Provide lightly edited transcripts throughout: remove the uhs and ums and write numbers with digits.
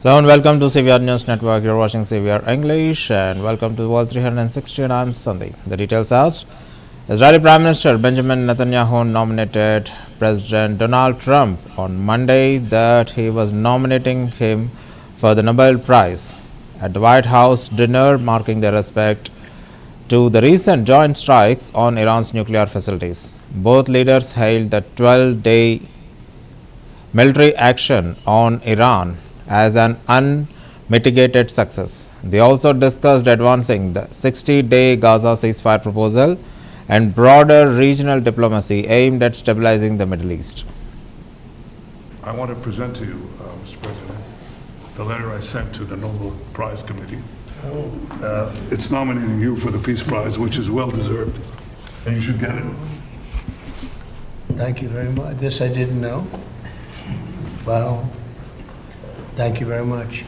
Hello and welcome to CVR News Network. You're watching CVR English and welcome to World 360 and I'm Sunday. The details are Israeli Prime Minister Benjamin Netanyahu nominated President Donald Trump on Monday that he was nominating him for the Nobel Prize at the White House dinner marking their respect to the recent joint strikes on Iran's nuclear facilities. Both leaders hailed the 12-day military action on Iran as an unmitigated success. They also discussed advancing the 60-day Gaza ceasefire proposal and broader regional diplomacy aimed at stabilizing the Middle East. I want to present to you, Mr. President, the letter I sent to the Nobel Prize Committee. It's nominating you for the Peace Prize, which is well deserved, and you should get it. Thank you very much. This I didn't know. Wow. Thank you very much.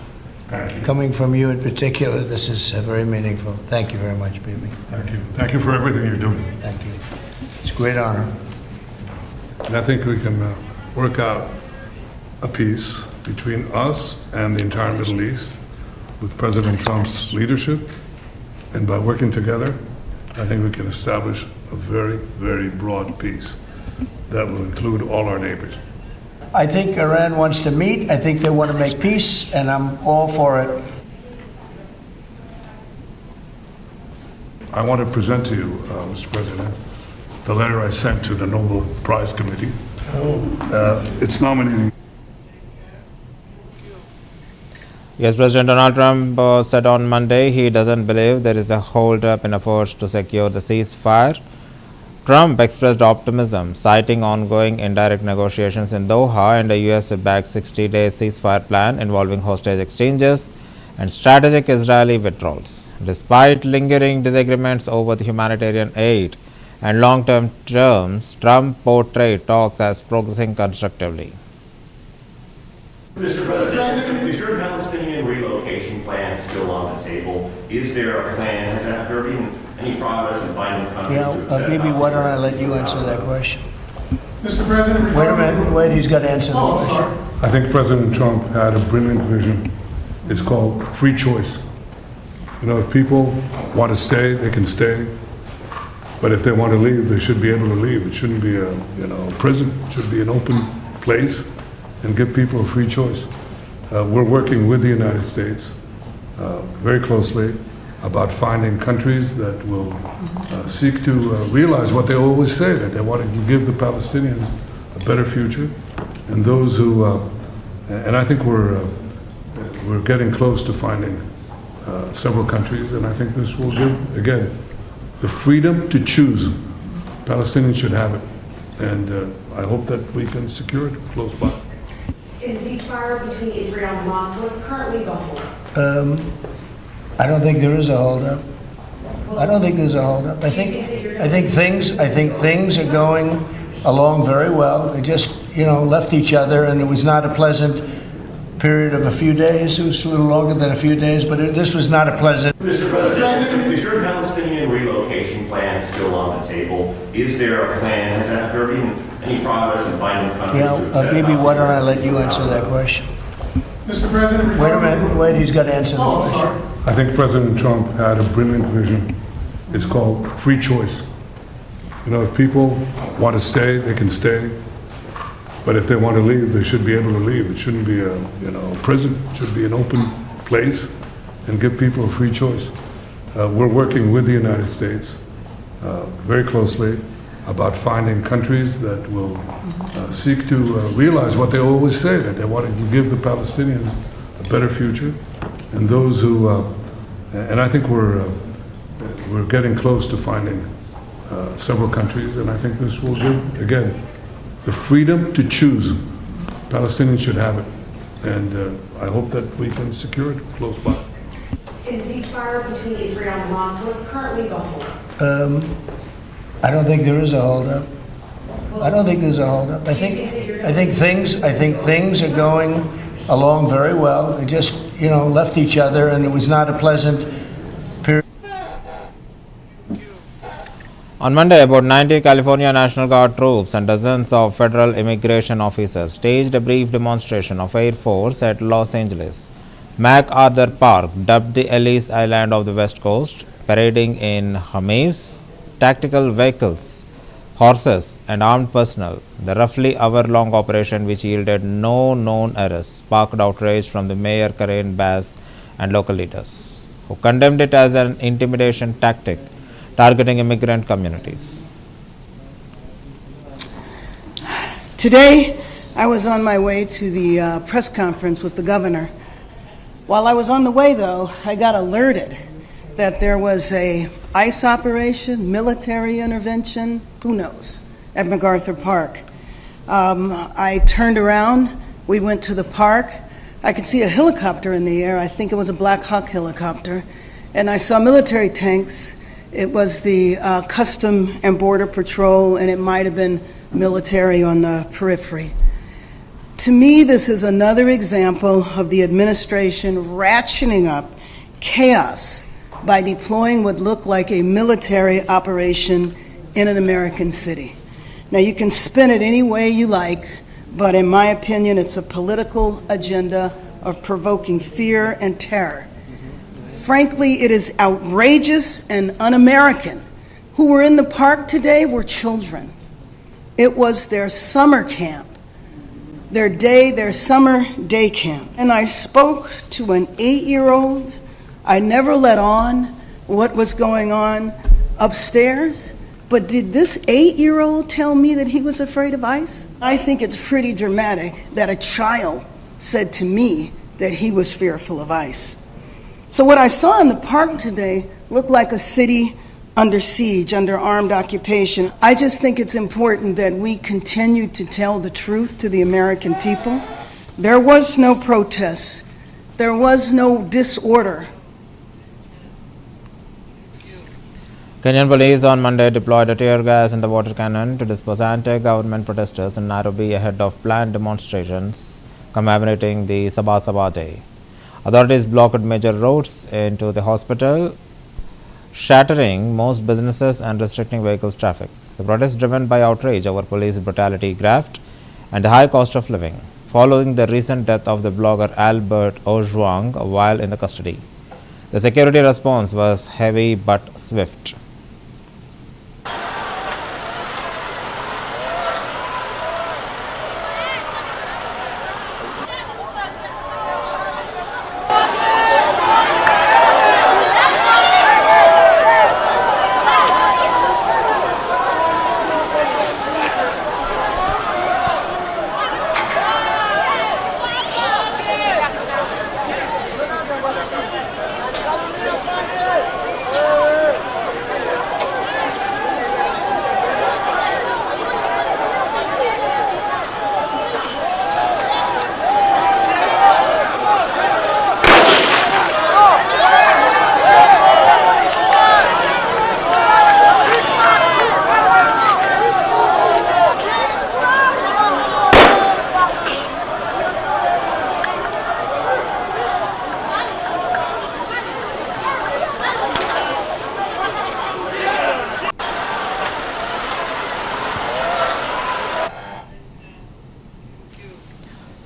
Thank you. Coming from you in particular, this is very meaningful. Thank you very much, baby. Thank you. Thank you for everything you're doing. Thank you. It's a great honor. And I think we can work out a peace between us and the entire Middle East with President Trump's leadership. And by working together, I think we can establish a very, very broad peace that will include all our neighbors. I think Iran wants to meet. I think they want to make peace, and I'm all for it. I want to present to you, Mr. President, the letter I sent to the Nobel Prize Committee. It's nominating. Yes, President Donald Trump said on Monday he doesn't believe there is a hold-up in efforts to secure the ceasefire. Trump expressed optimism, citing ongoing indirect negotiations in Doha and a US-backed 60-day ceasefire plan involving hostage exchanges and strategic Israeli withdrawals. Despite lingering disagreements over the humanitarian aid and long-term terms, Trump portrayed talks as progressing constructively. Mr. President, is your Palestinian relocation plan still on the table? Is there a plan? Has there been any progress in finding countries to accept? Baby, why don't I let you answer that question? Mr. President, Wait a minute. Wait, he's got to answer the question. I think President Trump had a brilliant vision. It's called free choice. You know, if people want to stay, they can stay. But if they want to leave, they should be able to leave. It shouldn't be a prison. It should be an open place and give people a free choice. We're working with the United States very closely about finding countries that will seek to realize what they always say, that they want to give the Palestinians a better future, and those who, and I think we're getting close to finding several countries, and I think this will give, again, the freedom to choose. Palestinians should have it, and I hope that we can secure it close by. Is the ceasefire between Israel and Hamas, what's currently the holdup? I don't think there is a holdup. I don't think there's a holdup. I think things are going along very well. They just, left each other, and it was not a pleasant period of a few days. It was a little longer than a few days, but this was not a pleasant. Mr. President, is your Palestinian relocation plan still on the table? Is there a plan? Has there been any progress in finding countries to accept? Baby, why don't I let you answer that question? Mr. President, Wait a minute. Wait, he's got to answer the question. I think President Trump had a brilliant vision. It's called free choice. You know, if people want to stay, they can stay. But if they want to leave, they should be able to leave. It shouldn't be a prison. It should be an open place and give people a free choice. We're working with the United States very closely about finding countries that will seek to realize what they always say, that they want to give the Palestinians a better future, and those who, and I think we're getting close to finding several countries, and I think this will give, again, the freedom to choose. Palestinians should have it, and I hope that we can secure it close by. Is the ceasefire between Israel and Hamas, what's currently the holdup? I don't think there is a holdup. I don't think there's a holdup. I think things are going along very well. They just, left each other, and it was not a pleasant period. On Monday, about 90 California National Guard troops and dozens of federal immigration officers staged a brief demonstration of Air Force at Los Angeles MacArthur Park, dubbed the Ellis Island of the West Coast, parading in Humvees, tactical vehicles, horses, and armed personnel. The roughly hour-long operation, which yielded no known arrests, sparked outrage from the mayor Karen Bass and local leaders, who condemned it as an intimidation tactic targeting immigrant communities. Today, I was on my way to the press conference with the governor. While I was on the way, though, I got alerted that there was a ICE operation, military intervention, who knows, at MacArthur Park. I turned around, we went to the park. I could see a helicopter in the air. I think it was a Black Hawk helicopter. And I saw military tanks. It was the Custom and Border Patrol, and it might have been military on the periphery. To me, this is another example of the administration ratcheting up chaos by deploying what looked like a military operation in an American city. Now, you can spin it any way you like, but in my opinion, it's a political agenda of provoking fear and terror. Frankly, it is outrageous and un-American. Who were in the park today were children. It was their summer camp, their summer day camp. And I spoke to an 8-year-old. I never let on what was going on upstairs, but did this 8-year-old tell me that he was afraid of ICE? I think it's pretty dramatic that a child said to me that he was fearful of ICE. So what I saw in the park today looked like a city under siege, under armed occupation. I just think it's important that we continue to tell the truth to the American people. There was no protest. There was no disorder. Kenyan police on Monday deployed a tear gas and a water cannon to disperse anti-government protesters in Nairobi ahead of planned demonstrations commemorating the Sabasaba Day. Authorities blocked major roads into the hospital, shattering most businesses and restricting vehicles traffic. The protest driven by outrage over police brutality, graft, and the high cost of living, following the recent death of the blogger Albert Ojwang while in the custody. The security response was heavy but swift.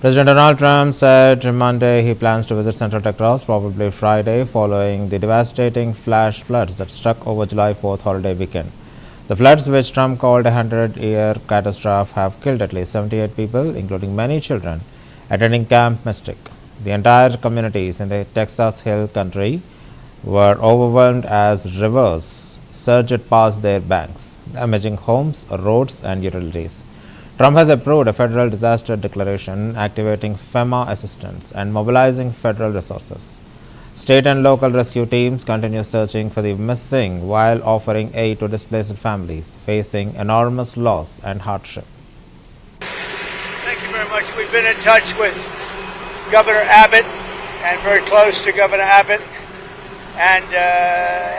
President Donald Trump said Monday he plans to visit Central Texas, probably Friday, following the devastating flash floods that struck over July 4th holiday weekend. The floods, which Trump called a 100-year catastrophe, have killed at least 78 people, including many children, attending Camp Mystic. The entire communities in the Texas Hill Country were overwhelmed as rivers surged past their banks, damaging homes, roads, and utilities. Trump has approved a federal disaster declaration, activating FEMA assistance and mobilizing federal resources. State and local rescue teams continue searching for the missing while offering aid to displaced families facing enormous loss and hardship. Thank you very much. We've been in touch with Governor Abbott and very close to Governor Abbott and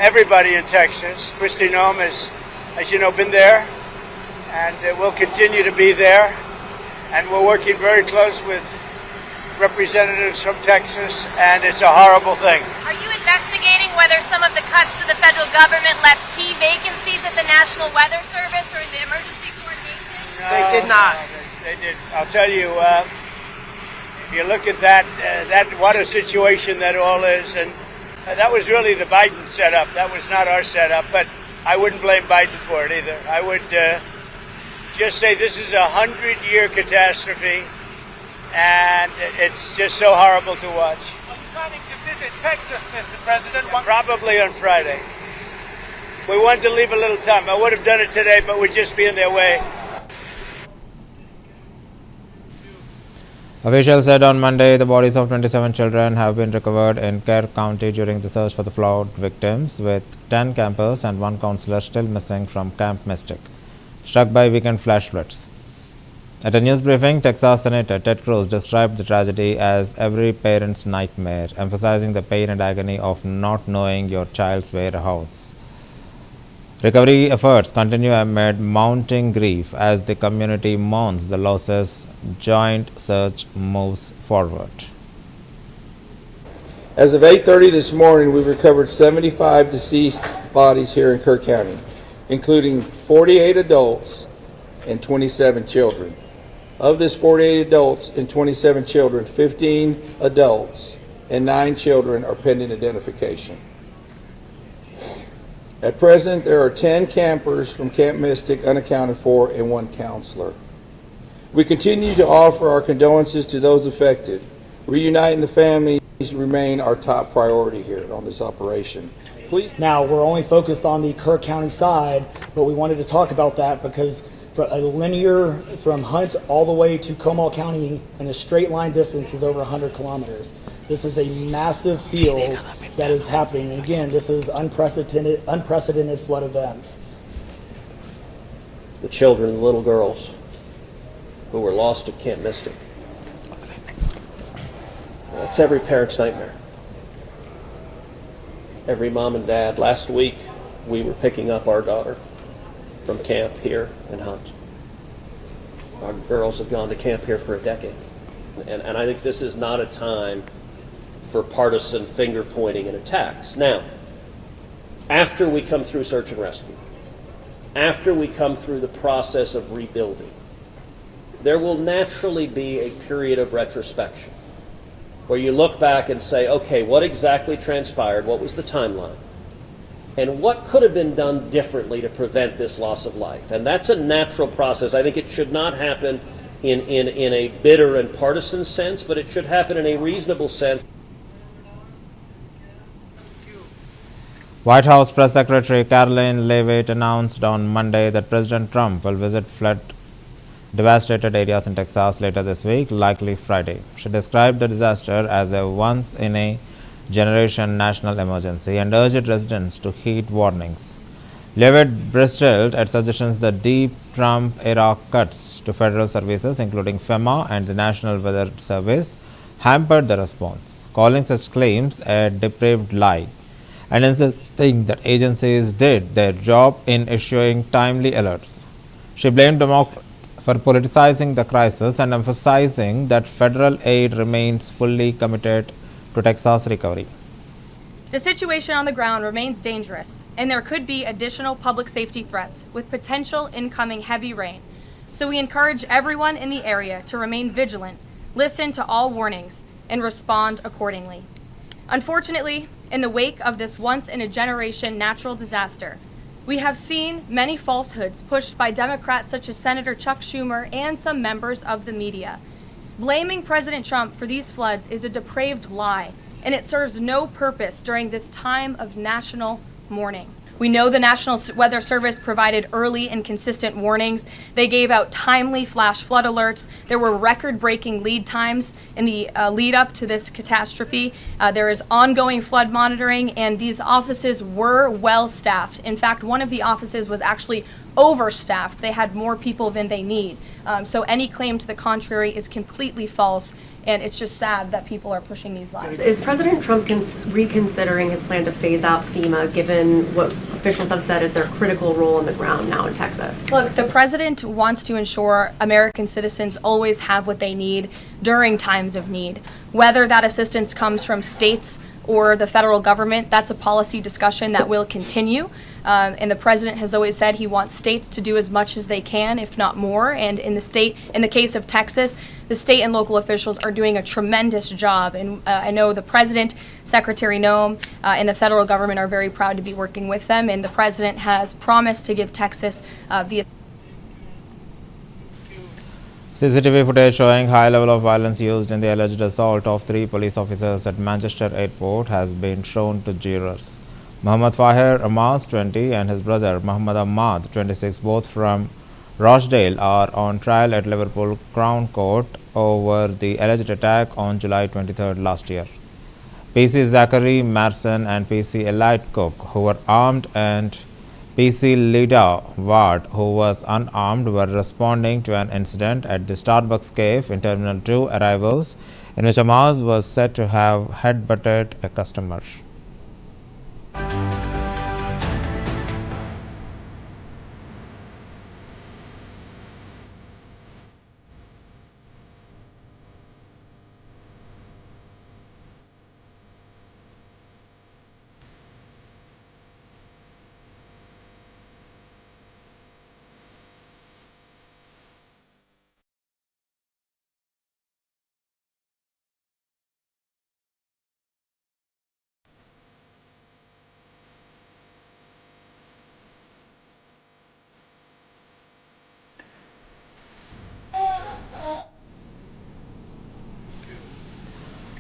everybody in Texas. Kristi Noem has, as you know, been there. And we'll continue to be there. And we're working very close with representatives from Texas, and it's a horrible thing. Are you investigating whether some of the cuts to the federal government left key vacancies at the National Weather Service or in the emergency coordination? No, they did not. They did. I'll tell you, You look at that what a situation that all is, and that was really the Biden setup. That was not our setup, but I wouldn't blame Biden for it either. I would just say this is a 100-year catastrophe, and it's just so horrible to watch. Are you planning to visit Texas, Mr. President? Probably on Friday. We wanted to leave a little time. I would have done it today, but we'd just be in their way. Officials said on Monday the bodies of 27 children have been recovered in Kerr County during the search for the flood victims, with 10 campers and 1 counselor still missing from Camp Mystic, struck by weekend flash floods. At a news briefing, Texas Senator Ted Cruz described the tragedy as every parent's nightmare, emphasizing the pain and agony of not knowing your child's whereabouts. Recovery efforts continue amid mounting grief as the community mourns the losses. Joint search moves forward. As of 8:30 this morning, we've recovered 75 deceased bodies here in Kerr County, including 48 adults and 27 children. Of this 48 adults and 27 children, 15 adults and 9 children are pending identification. At present, there are 10 campers from Camp Mystic unaccounted for and 1 counselor. We continue to offer our condolences to those affected. Reuniting the families remain our top priority here on this operation. Please. Now, we're only focused on the Kerr County side, but we wanted to talk about that because for a linear from Hunt all the way to Comal County in a straight line distance is over 100 kilometers. This is a massive field that is happening. And again, this is unprecedented flood events. The children, the little girls who were lost at Camp Mystic. It's every parent's nightmare. Every mom and dad. Last week, we were picking up our daughter from camp here in Hunt. Our girls have gone to camp here for a decade. And I think this is not a time for partisan finger pointing and attacks. Now, after we come through search and rescue, after we come through the process of rebuilding, there will naturally be a period of retrospection where you look back and say, okay, what exactly transpired? What was the timeline? And what could have been done differently to prevent this loss of life? And that's a natural process. I think it should not happen in a bitter and partisan sense, but it should happen in a reasonable sense. White House Press Secretary Caroline Leavitt announced on Monday that President Trump will visit flood-devastated areas in Texas later this week, likely Friday. She described the disaster as a once-in-a-generation national emergency and urged residents to heed warnings. Leavitt bristled at suggestions that deep Trump-era cuts to federal services, including FEMA and the National Weather Service, hampered the response, calling such claims a depraved lie, and insisting that agencies did their job in issuing timely alerts. She blamed Democrats for politicizing the crisis and emphasizing that federal aid remains fully committed to Texas recovery. The situation on the ground remains dangerous, and there could be additional public safety threats with potential incoming heavy rain. So we encourage everyone in the area to remain vigilant, listen to all warnings, and respond accordingly. Unfortunately, in the wake of this once-in-a-generation natural disaster, we have seen many falsehoods pushed by Democrats such as Senator Chuck Schumer and some members of the media. Blaming President Trump for these floods is a depraved lie, and it serves no purpose during this time of national mourning. We know the National Weather Service provided early and consistent warnings. They gave out timely flash flood alerts. There were record-breaking lead times in the lead up to this catastrophe. There is ongoing flood monitoring, and these offices were well staffed. In fact, one of the offices was actually overstaffed. They had more people than they need. So any claim to the contrary is completely false, and it's just sad that people are pushing these lies. Is President Trump reconsidering his plan to phase out FEMA, given what officials have said is their critical role on the ground now in Texas? Look, the president wants to ensure American citizens always have what they need during times of need, whether that assistance comes from states or the federal government. That's a policy discussion that will continue. And the president has always said he wants states to do as much as they can, if not more. And in the case of Texas, the state and local officials are doing a tremendous job. And I know the president, Secretary Noem, and the federal government are very proud to be working with them. And the president has promised to give Texas the CCTV footage showing high level of violence used in the alleged assault of 3 police officers at Manchester Airport has been shown to jurors. Muhammad Fahir Amas, 20, and his brother Muhammad Ahmad, 26, both from Rochdale, are on trial at Liverpool Crown Court over the alleged attack on July 23rd last year. PC Zachary Marson and PC Elite Cook, who were armed, and PC Lida Ward, who was unarmed, were responding to an incident at the Starbucks cafe in Terminal 2 arrivals, in which Amas was said to have headbutted a customer.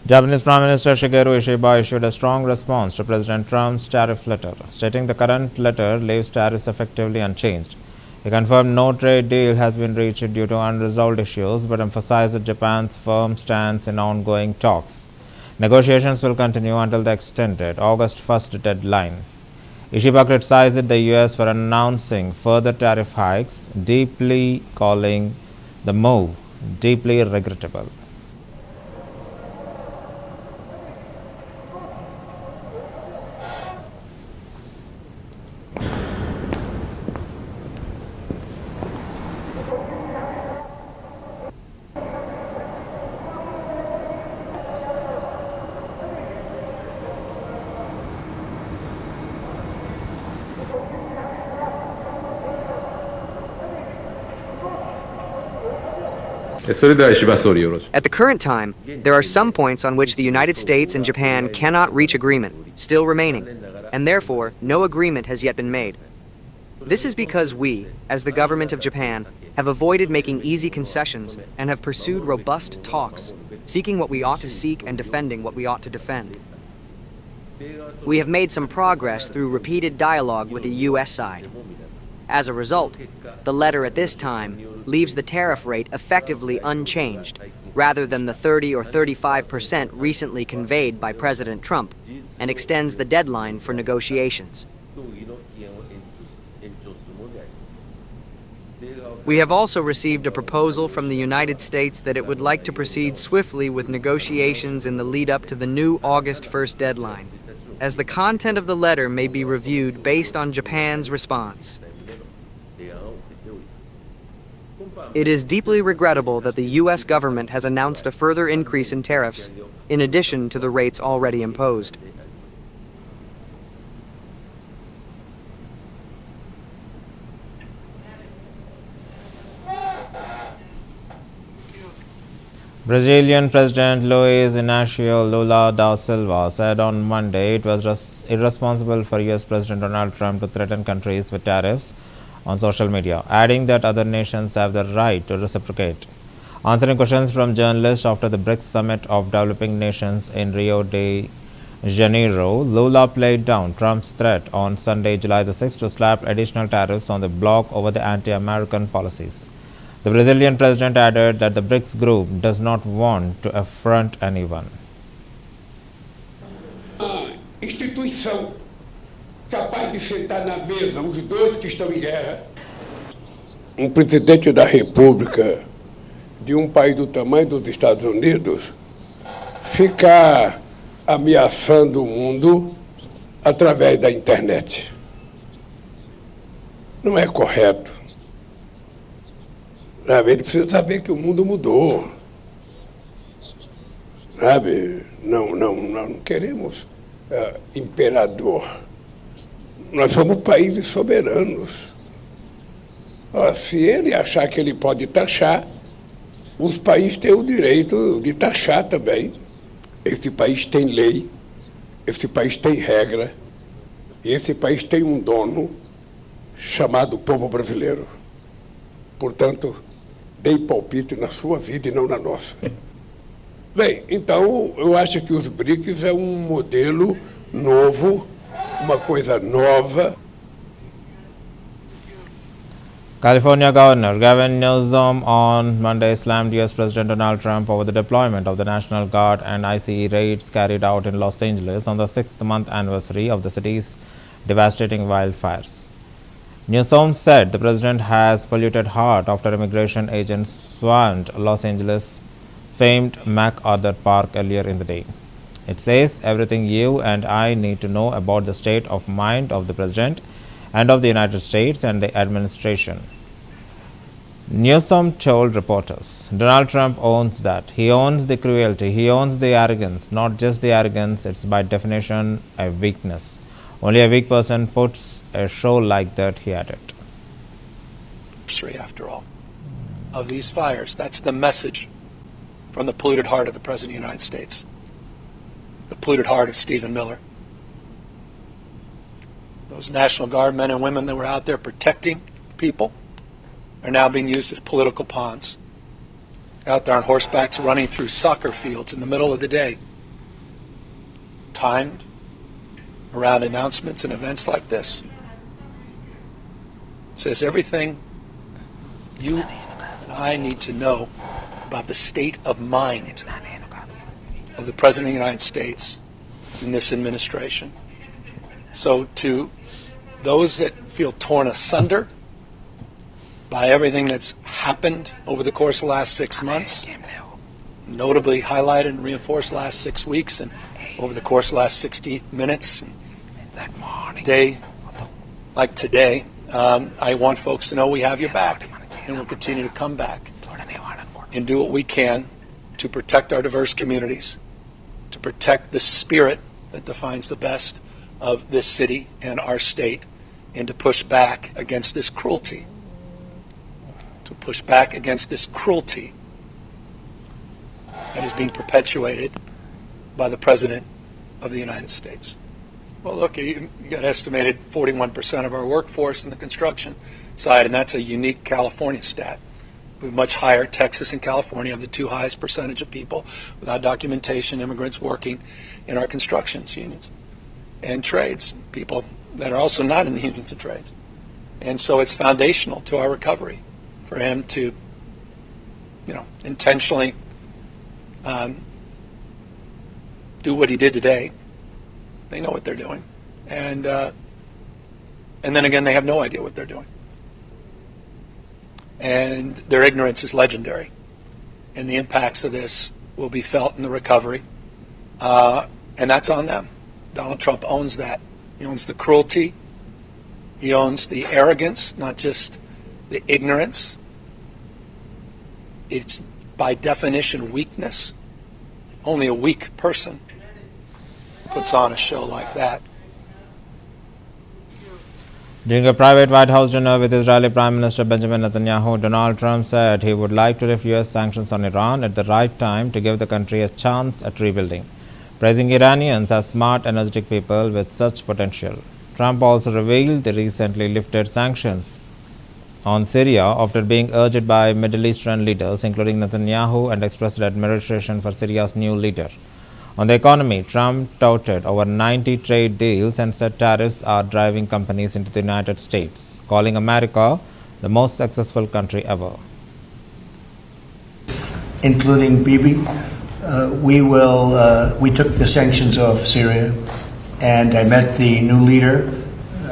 Japanese Prime Minister Shigeru Ishiba issued a strong response to President Trump's tariff letter, stating the current letter leaves tariffs effectively unchanged. He confirmed no trade deal has been reached due to unresolved issues, but emphasized Japan's firm stance in ongoing talks. Negotiations will continue until the extended August 1st deadline. Ishiba criticized the U.S. for announcing further tariff hikes, deeply calling the move deeply regrettable. At the current time, there are some points on which the United States and Japan cannot reach agreement, still remaining, and therefore no agreement has yet been made. This is because we, as the government of Japan, have avoided making easy concessions and have pursued robust talks, seeking what we ought to seek and defending what we ought to defend. We have made some progress through repeated dialogue with the U.S. side. As a result, the letter at this time leaves the tariff rate effectively unchanged, rather than the 30 or 35% recently conveyed by President Trump, and extends the deadline for negotiations. We have also received a proposal from the United States that it would like to proceed swiftly with negotiations in the lead-up to the new August 1st deadline, as the content of the letter may be reviewed based on Japan's response. It is deeply regrettable that the U.S. government has announced a further increase in tariffs, in addition to the rates already imposed. Brazilian President Luiz Inácio Lula da Silva said on Monday it was irresponsible for U.S. President Donald Trump to threaten countries with tariffs on social media, adding that other nations have the right to reciprocate. Answering questions from journalists after the BRICS Summit of Developing Nations in Rio de Janeiro, Lula played down Trump's threat on Sunday, July the 6th, to slap additional tariffs on the bloc over the anti-American policies. The Brazilian president added that the BRICS group does not want to affront anyone. Instituição capaz de sentar na mesa os dois que estão em guerra. Presidente da República de país do tamanho dos Estados Unidos ficar ameaçando o mundo através da internet. Não é correto. Ele precisa saber que o mundo mudou. sabe? Não queremos imperador. Nós somos países soberanos. Se ele achar que ele pode taxar, os países têm o direito de taxar também. Esse país tem lei, esse país tem regra, e esse país tem um dono chamado povo brasileiro. Portanto, dê palpite na sua vida e não na nossa. Bem, então eu acho que os BRICS é um modelo novo, uma coisa nova. California Governor Gavin Newsom on Monday slammed U.S. President Donald Trump over the deployment of the National Guard and ICE raids carried out in Los Angeles on the sixth-month anniversary of the city's devastating wildfires. Newsom said the president has polluted heart after immigration agents swarmed Los Angeles' famed MacArthur Park earlier in the day. It says everything you and I need to know about the state of mind of the president and of the United States and the administration. Newsom told reporters, Donald Trump owns that. He owns the cruelty. He owns the arrogance. Not just the arrogance, it's by definition a weakness. Only a weak person puts a show like that, he added. After all, of these fires, that's the message from the polluted heart of the President of the United States, the polluted heart of Stephen Miller. Those National Guard men and women that were out there protecting people are now being used as political pawns. Out there on horsebacks running through soccer fields in the middle of the day, timed around announcements and events like this. It says everything you and I need to know about the state of mind of the President of the United States in this administration. So to those that feel torn asunder by everything that's happened over the course of the last 6 months, notably highlighted and reinforced the last 6 weeks and over the course of the last 60 minutes, day like today, I want folks to know we have your back and we'll continue to come back and do what we can to protect our diverse communities, to protect the spirit that defines the best of this city and our state, and to push back against this cruelty. To push back against this cruelty that is being perpetuated by the President of the United States. Well, look, you got estimated 41% of our workforce in the construction side, and that's a unique California stat. We have much higher. Texas and California have the two highest percentage of people without documentation, immigrants working in our construction unions and trades, people that are also not in the unions and trades. And so it's foundational to our recovery for him to, intentionally do what he did today. They know what they're doing. And then again, they have no idea what they're doing. And their ignorance is legendary. And the impacts of this will be felt in the recovery. And that's on them. Donald Trump owns that. He owns the cruelty. He owns the arrogance, not just the ignorance. It's by definition weakness. Only a weak person puts on a show like that. During a private White House dinner with Israeli Prime Minister Benjamin Netanyahu, Donald Trump said he would like to lift U.S. sanctions on Iran at the right time to give the country a chance at rebuilding, praising Iranians as smart, energetic people with such potential. Trump also revealed the recently lifted sanctions on Syria after being urged by Middle Eastern leaders, including Netanyahu, and expressed admiration for Syria's new leader. On the economy, Trump touted over 90 trade deals and said tariffs are driving companies into the United States, calling America the most successful country ever. Including Bibi, we took the sanctions off Syria, and I met the new leader.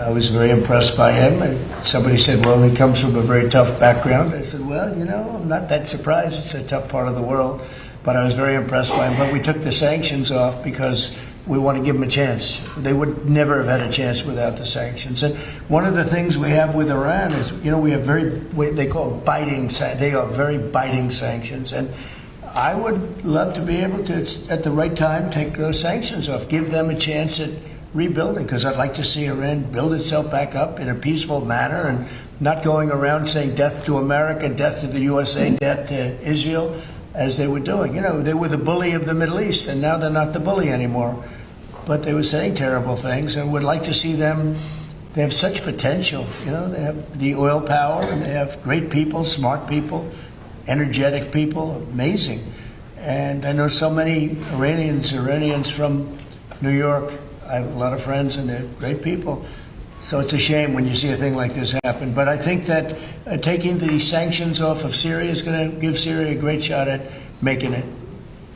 I was very impressed by him. Somebody said, well, he comes from a very tough background. I said, well, I'm not that surprised. It's a tough part of the world. But I was very impressed by him. But we took the sanctions off because we want to give them a chance. They would never have had a chance without the sanctions. And one of the things we have with Iran is, we have they are very biting sanctions. And I would love to be able to, at the right time, take those sanctions off, give them a chance at rebuilding, because I'd like to see Iran build itself back up in a peaceful manner and not going around saying death to America, death to the USA, death to Israel, as they were doing. You know, they were the bully of the Middle East, and now they're not the bully anymore. But they were saying terrible things, and would like to see them. They have such potential. You know, they have the oil power, and they have great people, smart people, energetic people, amazing. And I know so many Iranians from New York. I have a lot of friends, and they're great people. So it's a shame when you see a thing like this happen. But I think that taking the sanctions off of Syria is going to give Syria a great shot at making it.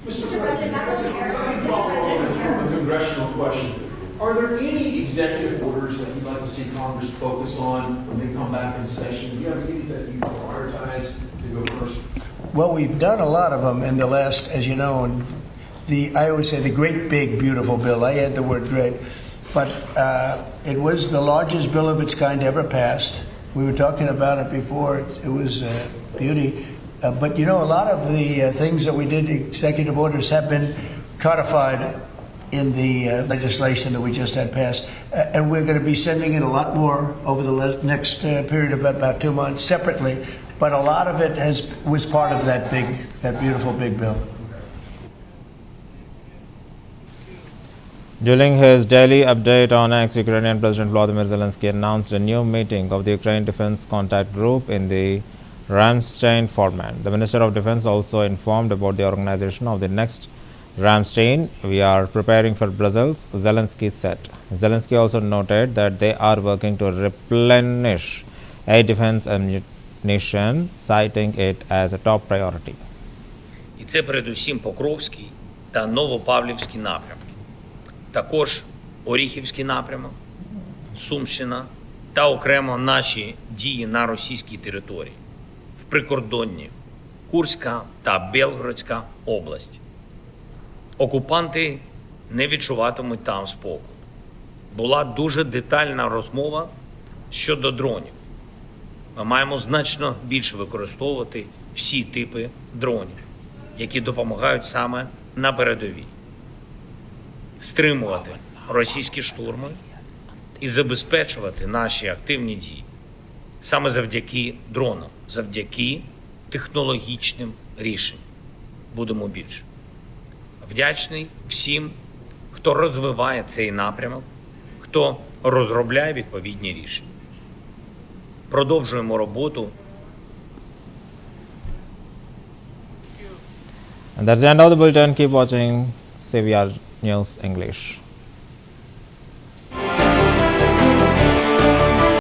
Mr. President, a congressional question. Are there any executive orders that you'd like to see Congress focus on when they come back in session? Do you have any that you prioritize to go first? Well, we've done a lot of them in the last, as you know, and I always say the great, big, beautiful bill. I add the word great. But it was the largest bill of its kind ever passed. We were talking about it before. It was beauty. But, you know, a lot of the things that we did, executive orders, have been codified in the legislation that we just had passed. And we're going to be sending in a lot more over the next period of about 2 months separately. But a lot of it was part of that beautiful big bill. During his daily update on X, Ukrainian President Volodymyr Zelensky announced a new meeting of the Ukraine Defense Contact Group in the Ramstein format. The Minister of Defense also informed about the organization of the next Ramstein. We are preparing for Brussels, Zelensky said. Zelensky also noted that they are working to replenish air defense ammunition, citing it as a top priority. І це передусім Покровський та Новопавлівський напрямки. Також Оріхівський напрямок, Сумщина та окремо наші дії на російській території, в прикордонні Курська та Белгородська області. Окупанти не відчуватимуть там спокою. Була дуже детальна розмова щодо дронів. Ми маємо значно більше використовувати всі типи дронів, які допомагають саме на передовій. Стримувати російські штурми і забезпечувати наші активні дії. Саме завдяки дронам, завдяки технологічним рішенням. Будемо більше. Вдячний всім, хто розвиває цей напрямок, хто розробляє відповідні рішення. Продовжуємо роботу. And that's the end of the bulletin. Keep watching CVR News English.